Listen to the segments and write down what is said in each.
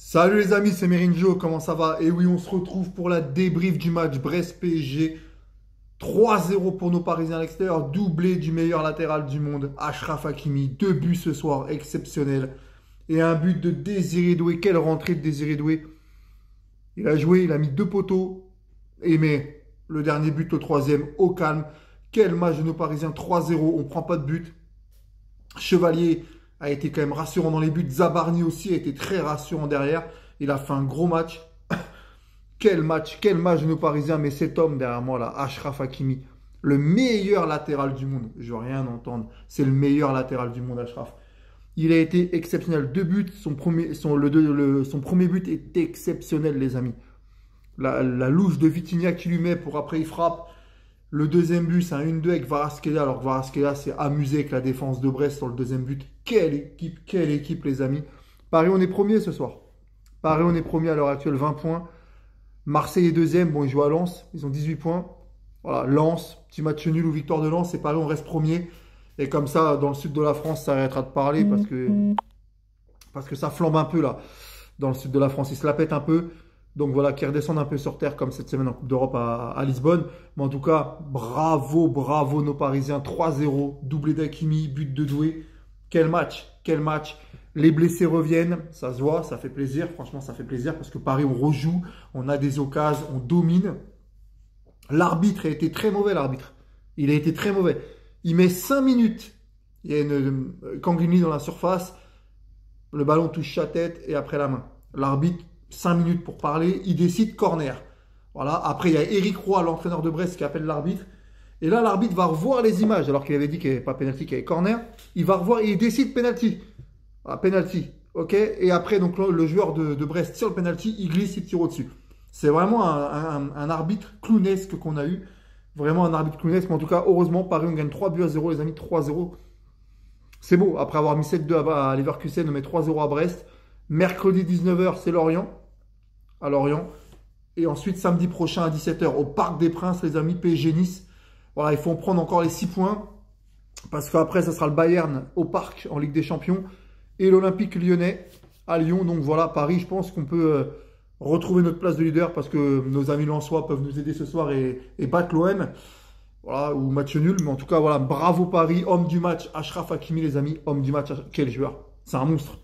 Salut les amis, c'est Merinjo, comment ça va? Et oui, on se retrouve pour la débrief du match Brest-PSG. 3-0 pour nos Parisiens à l'extérieur, doublé du meilleur latéral du monde, Achraf Hakimi. 2 buts ce soir, exceptionnel. Et un but de Désiré Doué. Quelle rentrée de Désiré Doué. Il a joué, il a mis 2 poteaux. Et mais le dernier but, le troisième, au calme. Quel match de nos Parisiens, 3-0, on ne prend pas de but. Chevalier a été quand même rassurant dans les buts. Zabarni aussi a été très rassurant derrière. Il a fait un gros match. Quel match de nos Parisiens. Mais cet homme derrière moi là, Achraf Hakimi, le meilleur latéral du monde. Je veux rien entendre. C'est le meilleur latéral du monde, Achraf. Il a été exceptionnel. 2 buts. Son premier but est exceptionnel, les amis. La louche de Vitinha qui lui met pour après il frappe. Le deuxième but, c'est un 1-2 avec Kvaratskhelia. Alors Kvaratskhelia s'est amusé avec la défense de Brest sur le deuxième but. Quelle équipe les amis. Paris, on est premier ce soir. Paris, on est premier à l'heure actuelle, 20 points. Marseille est deuxième. Bon, ils jouent à Lens. Ils ont 18 points. Voilà, Lens, petit match nul ou victoire de Lens. Et Paris, on reste premier. Et comme ça, dans le sud de la France, ça arrêtera de parler parce que ça flambe un peu là. Dans le sud de la France, ils se la pètent un peu. Donc voilà, qui redescendent un peu sur terre comme cette semaine en Coupe d'Europe à Lisbonne. Mais en tout cas, bravo nos Parisiens. 3-0, doublé d'Hakimi, but de Doué. Quel match. Les blessés reviennent, ça se voit, ça fait plaisir. Franchement, ça fait plaisir parce que Paris, on rejoue, on a des occasions, on domine. L'arbitre a été très mauvais, l'arbitre. Il a été très mauvais. Il met 5 minutes. Il y a une Kangini dans la surface. Le ballon touche sa tête et après la main. L'arbitre, 5 minutes pour parler, il décide corner. Voilà. Après, il y a Éric Roy, l'entraîneur de Brest, qui appelle l'arbitre. Et là, l'arbitre va revoir les images, alors qu'il avait dit qu'il n'y avait pas pénalty, qu'il y avait corner. Il va revoir et il décide pénalty. Voilà, pénalty. OK. Et après, donc, le joueur de Brest tire le pénalty, il glisse, il tire au-dessus. C'est vraiment un arbitre clownesque qu'on a eu. Vraiment un arbitre clownesque. Mais en tout cas, heureusement, Paris, on gagne 3-0, les amis. 3-0. C'est beau. Après avoir mis 7-2 à Leverkusen, on met 3-0 à Brest. Mercredi 19h, c'est Lorient. À Lorient. Et ensuite, samedi prochain à 17h, au Parc des Princes, les amis, PSG Nice. Voilà, il faut en prendre encore les 6 points. Parce qu'après, ça sera le Bayern au Parc en Ligue des Champions. Et l'Olympique Lyonnais à Lyon. Donc voilà, Paris, je pense qu'on peut retrouver notre place de leader. Parce que nos amis lensois peuvent nous aider ce soir et battre l'OM. Voilà, ou match nul. Mais en tout cas, voilà, bravo Paris. Homme du match, Achraf Hakimi, les amis. Homme du match, quel joueur. C'est un monstre.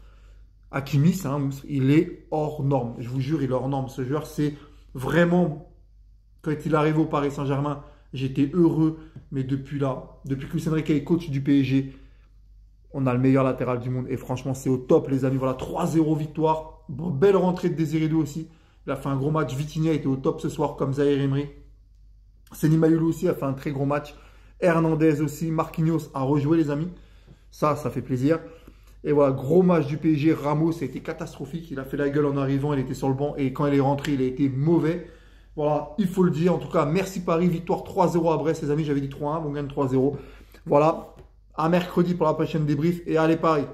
Hakimi, c'est un monstre. Il est hors norme. Je vous jure, il est hors norme. Ce joueur, c'est vraiment... Quand il arrive au Paris Saint-Germain, j'étais heureux. Mais depuis là, depuis que Luis Enrique est coach du PSG, on a le meilleur latéral du monde. Et franchement, c'est au top, les amis. Voilà, 3-0 victoire. Belle rentrée de Désiré Doué aussi. Il a fait un gros match. Vitinha était au top ce soir, comme Zahir Emery. Seny Mayulu aussi a fait un très gros match. Hernandez aussi. Marquinhos a rejoué, les amis. Ça fait plaisir. Et voilà, gros match du PSG. Ramos a été catastrophique. Il a fait la gueule en arrivant. Il était sur le banc. Et quand il est rentré, il a été mauvais. Voilà, il faut le dire. En tout cas, merci Paris. Victoire 3-0 à Brest, les amis. J'avais dit 3-1. On gagne 3-0. Voilà. À mercredi pour la prochaine débrief. Et allez Paris.